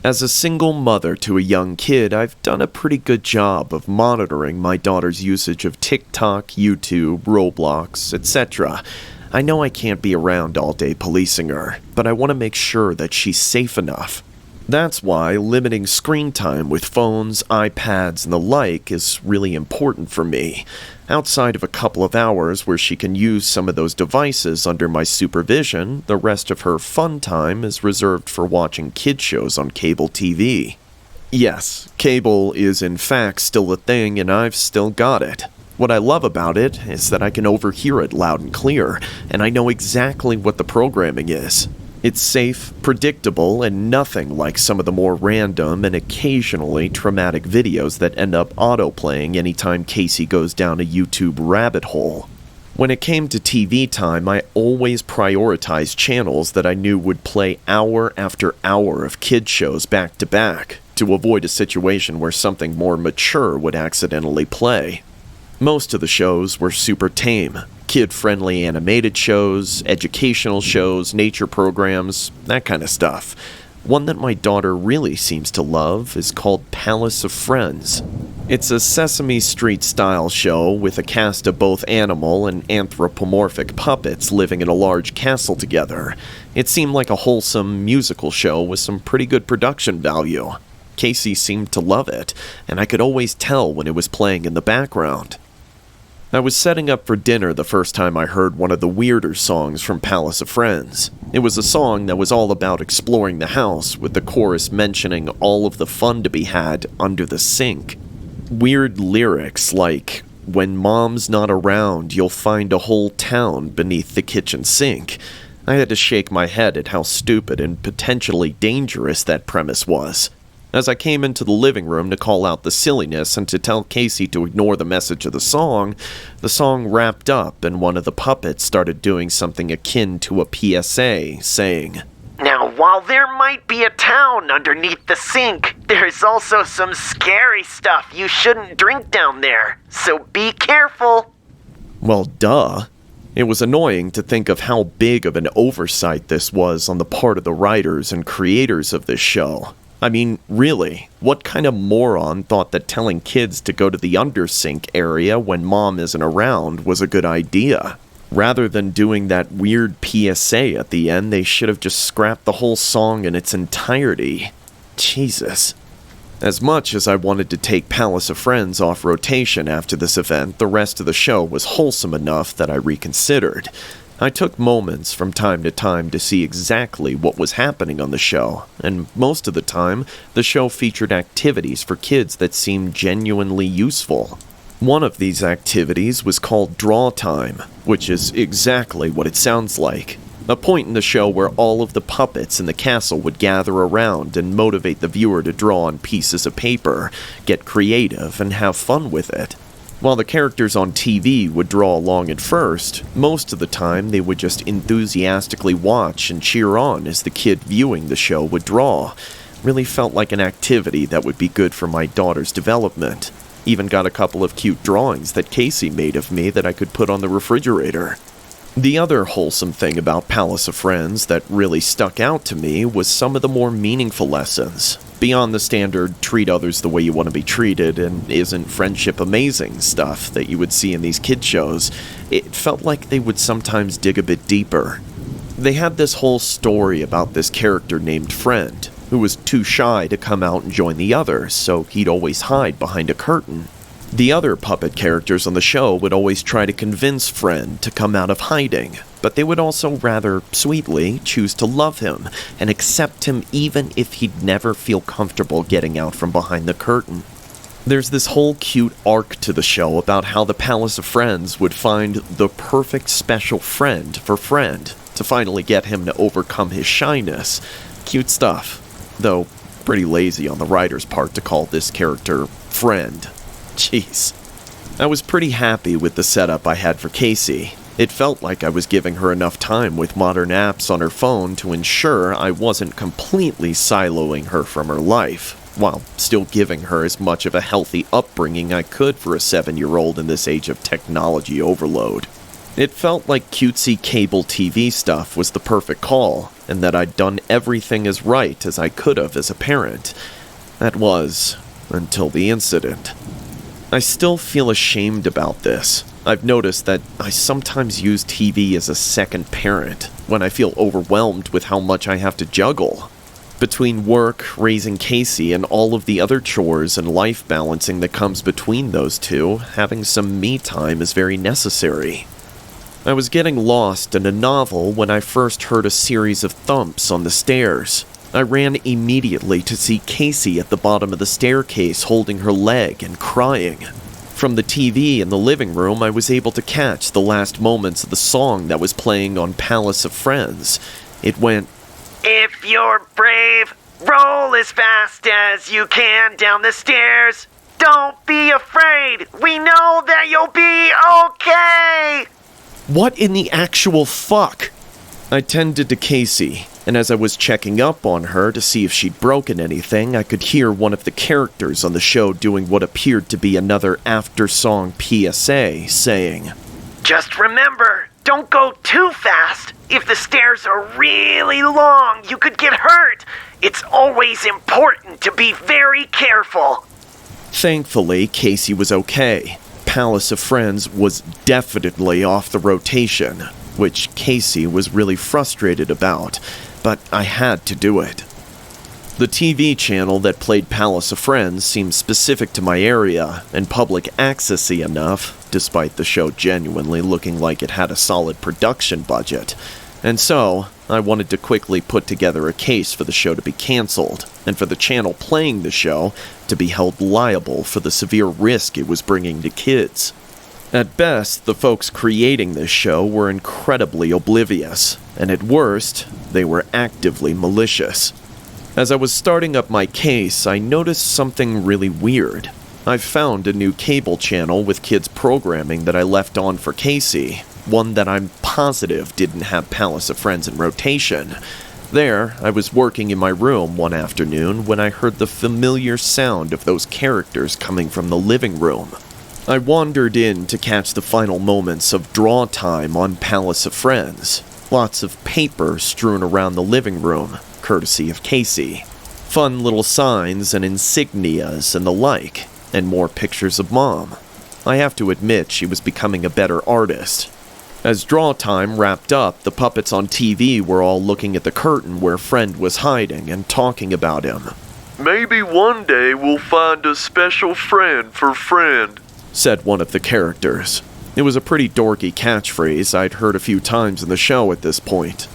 As a single mother to a young kid, I've done a pretty good job of monitoring my daughter's usage of TikTok, YouTube, Roblox, etc. I know I can't be around all day policing her, but I want to make sure that she's safe enough. That's why limiting screen time with phones, iPads, and the like is really important for me. Outside of a couple of hours where she can use some of those devices under my supervision, the rest of her fun time is reserved for watching kid shows on cable TV. Yes, cable is in fact still a thing and I've still got it. What I love about it is that I can overhear it loud and clear, and I know exactly what the programming is. It's safe, predictable, and nothing like some of the more random and occasionally traumatic videos that end up autoplaying anytime Casey goes down a YouTube rabbit hole. When it came to TV time, I always prioritized channels that I knew would play hour after hour of kid shows back to back, to avoid a situation where something more mature would accidentally play. Most of the shows were super tame. Kid-friendly animated shows, educational shows, nature programs, that kind of stuff. One that my daughter really seems to love is called Palace of Friends. It's a Sesame Street-style show with a cast of both animal and anthropomorphic puppets living in a large castle together. It seemed like a wholesome musical show with some pretty good production value. Casey seemed to love it, and I could always tell when it was playing in the background. I was setting up for dinner the first time I heard one of the weirder songs from Palace of Friends. It was a song that was all about exploring the house, with the chorus mentioning all of the fun to be had under the sink. Weird lyrics like, "When mom's not around, you'll find a whole town beneath the kitchen sink." I had to shake my head at how stupid and potentially dangerous that premise was. As I came into the living room to call out the silliness and to tell Casey to ignore the message of the song wrapped up and one of the puppets started doing something akin to a PSA, saying, "Now, while there might be a town underneath the sink, there's also some scary stuff you shouldn't drink down there, so be careful." Well, duh. It was annoying to think of how big of an oversight this was on the part of the writers and creators of this show. I mean, really, what kind of moron thought that telling kids to go to the undersink area when mom isn't around was a good idea? Rather than doing that weird PSA at the end, they should have just scrapped the whole song in its entirety. Jesus. As much as I wanted to take Palace of Friends off rotation after this event, the rest of the show was wholesome enough that I reconsidered. I took moments from time to time to see exactly what was happening on the show, and most of the time, the show featured activities for kids that seemed genuinely useful. One of these activities was called Draw Time, which is exactly what it sounds like. A point in the show where all of the puppets in the castle would gather around and motivate the viewer to draw on pieces of paper, get creative, and have fun with it. While the characters on TV would draw along at first, most of the time they would just enthusiastically watch and cheer on as the kid viewing the show would draw. Really felt like an activity that would be good for my daughter's development. Even got a couple of cute drawings that Casey made of me that I could put on the refrigerator. The other wholesome thing about Palace of Friends that really stuck out to me was some of the more meaningful lessons. Beyond the standard treat others the way you want to be treated and isn't friendship amazing stuff that you would see in these kid shows, it felt like they would sometimes dig a bit deeper. They had this whole story about this character named Friend, who was too shy to come out and join the others, so he'd always hide behind a curtain. The other puppet characters on the show would always try to convince Friend to come out of hiding, but they would also rather sweetly choose to love him and accept him even if he'd never feel comfortable getting out from behind the curtain. There's this whole cute arc to the show about how the Palace of Friends would find the perfect special friend for Friend to finally get him to overcome his shyness. Cute stuff, though pretty lazy on the writer's part to call this character Friend. Jeez. I was pretty happy with the setup I had for Casey. It felt like I was giving her enough time with modern apps on her phone to ensure I wasn't completely siloing her from her life, while still giving her as much of a healthy upbringing I could for a 7-year-old in this age of technology overload. It felt like cutesy cable TV stuff was the perfect call, and that I'd done everything as right as I could have as a parent. That was, until the incident. I still feel ashamed about this. I've noticed that I sometimes use TV as a second parent when I feel overwhelmed with how much I have to juggle. Between work, raising Casey, and all of the other chores and life balancing that comes between those two, having some me time is very necessary. I was getting lost in a novel when I first heard a series of thumps on the stairs. I ran immediately to see Casey at the bottom of the staircase holding her leg and crying. From the TV in the living room, I was able to catch the last moments of the song that was playing on Palace of Friends. It went, "If you're brave, roll as fast as you can down the stairs. Don't be afraid. We know that you'll be okay." What in the actual fuck? I tended to Casey, and as I was checking up on her to see if she'd broken anything, I could hear one of the characters on the show doing what appeared to be another after-song PSA, saying, "Just remember, don't go too fast. If the stairs are really long, you could get hurt. It's always important to be very careful." Thankfully, Casey was okay. Palace of Friends was definitely off the rotation, which Casey was really frustrated about, but I had to do it. The TV channel that played Palace of Friends seemed specific to my area and public access-y enough, despite the show genuinely looking like it had a solid production budget. And so, I wanted to quickly put together a case for the show to be cancelled, and for the channel playing the show to be held liable for the severe risk it was bringing to kids. At best, the folks creating this show were incredibly oblivious, and at worst, they were actively malicious. As I was starting up my case, I noticed something really weird. I found a new cable channel with kids programming that I left on for Casey, one that I'm positive didn't have Palace of Friends in rotation. There, I was working in my room one afternoon when I heard the familiar sound of those characters coming from the living room. I wandered in to catch the final moments of draw time on Palace of Friends. Lots of paper strewn around the living room, courtesy of Casey. Fun little signs and insignias and the like, and more pictures of Mom. I have to admit she was becoming a better artist. As draw time wrapped up, the puppets on TV were all looking at the curtain where Friend was hiding and talking about him. "Maybe one day we'll find a special friend for Friend," said one of the characters. It was a pretty dorky catchphrase I'd heard a few times in the show at this point.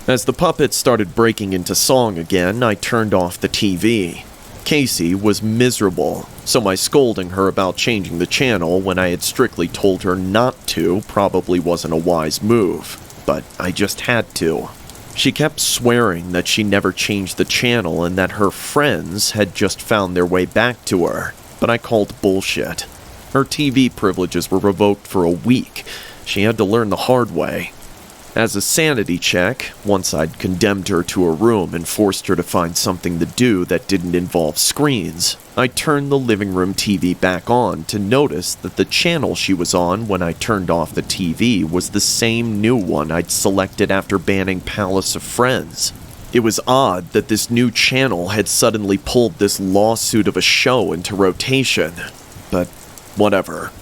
As the puppets started breaking into song again, I turned off the TV. Casey was miserable, so my scolding her about changing the channel when I had strictly told her not to probably wasn't a wise move, but I just had to. She kept swearing that she never changed the channel and that her friends had just found their way back to her, but I called bullshit. Her TV privileges were revoked for a week. She had to learn the hard way. As a sanity check, once I'd condemned her to a room and forced her to find something to do that didn't involve screens, I turned the living room TV back on to notice that the channel she was on when I turned off the TV was the same new one I'd selected after banning Palace of Friends. It was odd that this new channel had suddenly pulled this lawsuit of a show into rotation, but whatever.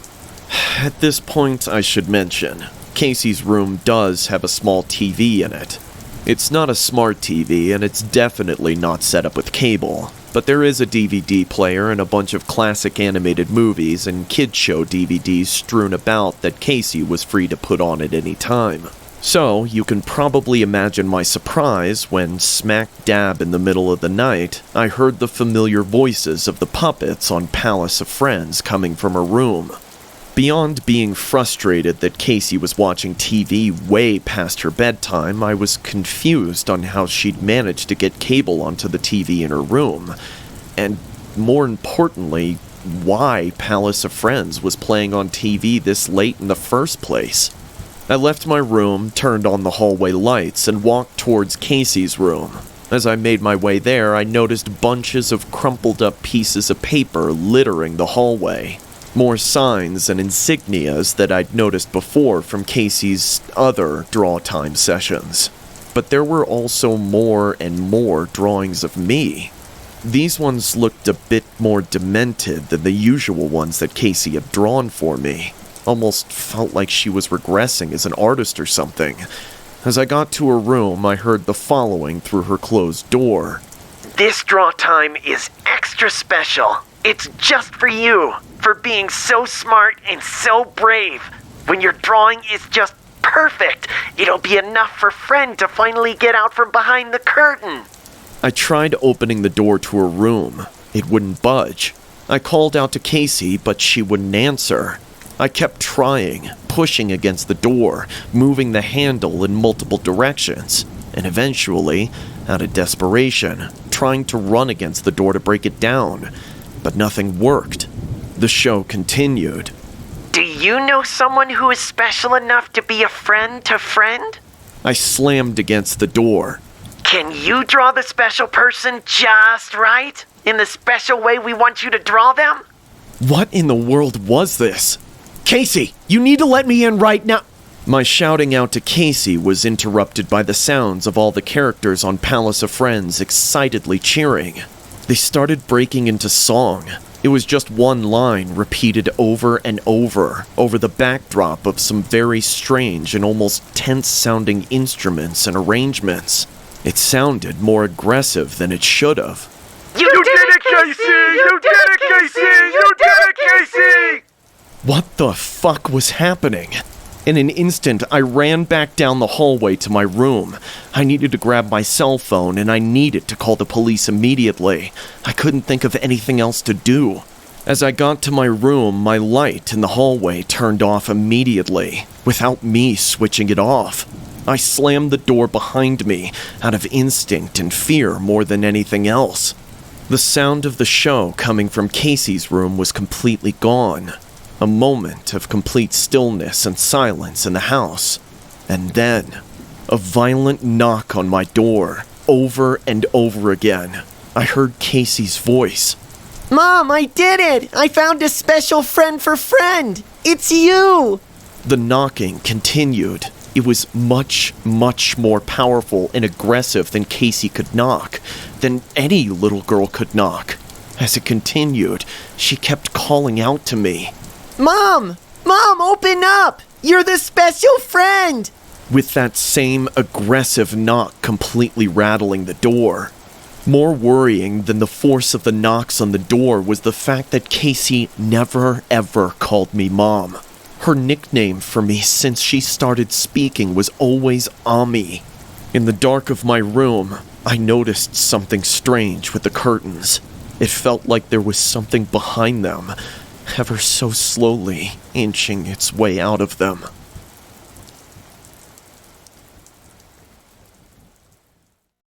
At this point, I should mention, Casey's room does have a small TV in it. It's not a smart TV, and it's definitely not set up with cable, but there is a DVD player and a bunch of classic animated movies and kids show DVDs strewn about that Casey was free to put on at any time. So, you can probably imagine my surprise when, smack dab in the middle of the night, I heard the familiar voices of the puppets on Palace of Friends coming from her room. Beyond being frustrated that Casey was watching TV way past her bedtime, I was confused on how she'd managed to get cable onto the TV in her room. And more importantly, why Palace of Friends was playing on TV this late in the first place. I left my room, turned on the hallway lights, and walked towards Casey's room. As I made my way there, I noticed bunches of crumpled up pieces of paper littering the hallway. More signs and insignias that I'd noticed before from Casey's other draw time sessions. but there were also more and more drawings of me. These ones looked a bit more demented than the usual ones that Casey had drawn for me. Almost felt like she was regressing as an artist or something. As I got to her room, I heard the following through her closed door. This draw time is extra special. It's just for you, for being so smart and so brave. When your drawing is just perfect, it'll be enough for Friend to finally get out from behind the curtain. I tried opening the door to her room. It wouldn't budge. I called out to Casey, but she wouldn't answer. I kept trying, pushing against the door, moving the handle in multiple directions, and eventually, out of desperation, trying to run against the door to break it down. But nothing worked. The show continued. Do you know someone who is special enough to be a friend to Friend? I slammed against the door. Can you draw the special person just right? In the special way we want you to draw them? What in the world was this? Casey, you need to let me in right now. My shouting out to Casey was interrupted by the sounds of all the characters on Palace of Friends excitedly cheering. They started breaking into song. It was just one line repeated over and over the backdrop of some very strange and almost tense-sounding instruments and arrangements. It sounded more aggressive than it should have. You did it, Casey! You did it, Casey! You did it, Casey! What the fuck was happening? In an instant, I ran back down the hallway to my room. I needed to grab my cell phone, and I needed to call the police immediately. I couldn't think of anything else to do. As I got to my room, my light in the hallway turned off immediately, without me switching it off. I slammed the door behind me, out of instinct and fear more than anything else. The sound of the show coming from Casey's room was completely gone. A moment of complete stillness and silence in the house. And then, a violent knock on my door, over and over again. I heard Casey's voice. Mom, I did it! I found a special friend for Friend! It's you! The knocking continued. It was much, much more powerful and aggressive than Casey could knock, than any little girl could knock. As it continued, she kept calling out to me. Mom! Mom, open up! You're the special friend! With that same aggressive knock completely rattling the door. More worrying than the force of the knocks on the door was the fact that Casey never ever called me Mom. Her nickname for me since she started speaking was always Ami. In the dark of my room, I noticed something strange with the curtains. It felt like there was something behind them, ever so slowly inching its way out of them.